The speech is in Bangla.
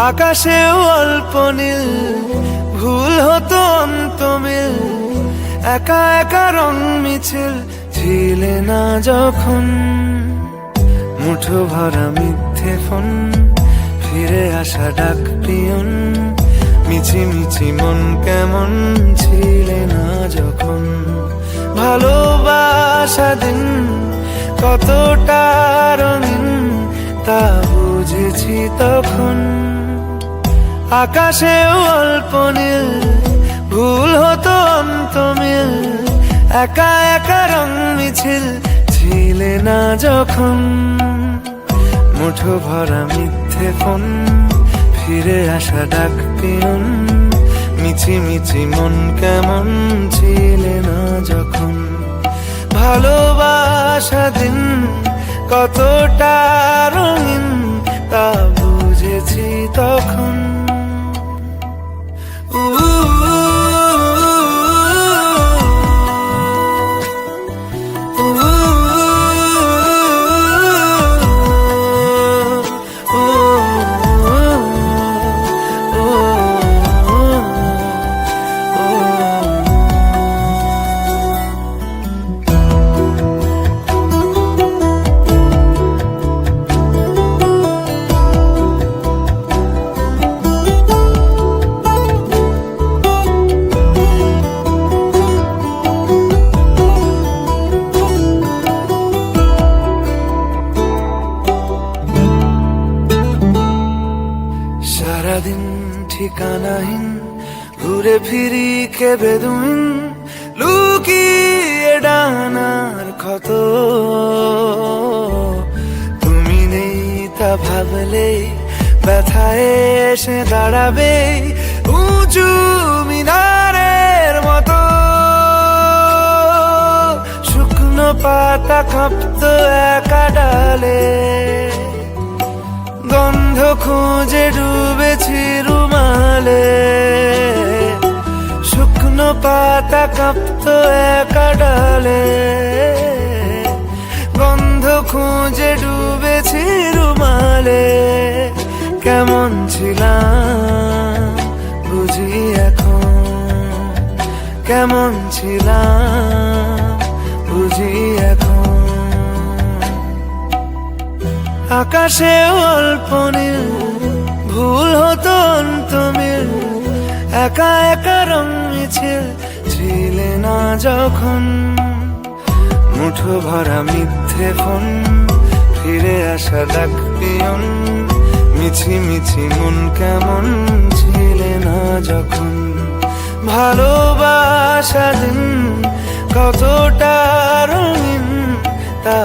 আকাশেও অল্প নীল, ভুল হতো অন্তমিল, একা একা রং মিছিল ছিলে না যখন। মুঠো ভরা মিথ্যে ফোন, ফিরে আসা ডাক পিয়ন, মিছি মিছি মন কেমন ছিলে না যখন। ভালোবাসা দিন কতটা রঙিন তা বুঝেছি তখন। আকাশেও অল্প নীল, ভুল হতো অন্তমিল, একা একা রং মিছিল ছিলে না যখন। মুঠো ভরা মিথ্যে ফোন, ফিরে আসা ডাক পিয়ন, মিছি মিছি মন কেমন ছিলে না যখন। ভালোবাসা দিন কতটা রঙিন তা বুঝেছি তখন। সারাদিন ঠিকানাহীন ঘুরে ফিরি কে বেদুইন, লুকিয়ে ডানার ক্ষত। তুমি নেই তা ভাবলেই ব্যথায় এসে দাঁড়াবে উঁচু মিনারের মতো। শুকনো পাতা কাঁপতো একা ডালে, গন্ধ খুঁজে ডুবেছি রুমালে। শুকনো পাতা কাঁপতো একা ডালে, গন্ধ খুঁজে ডুবেছি রুমালে। কেমন ছিলাম বুঝি এখন, কেমন ছিলাম বুঝি এখন। আকাশে অল্প নীল, ভুল হতো অন্তমিল, একা একা রং মিছিল ছিলে না যখন। মুঠো ভরা মিথ্যে ফোন, ফিরে আসা ডাক পিয়ন, মিছি মিছি মন কেমন ছিলে না যখন। ভালোবাসা দিন কতটা রঙিন তা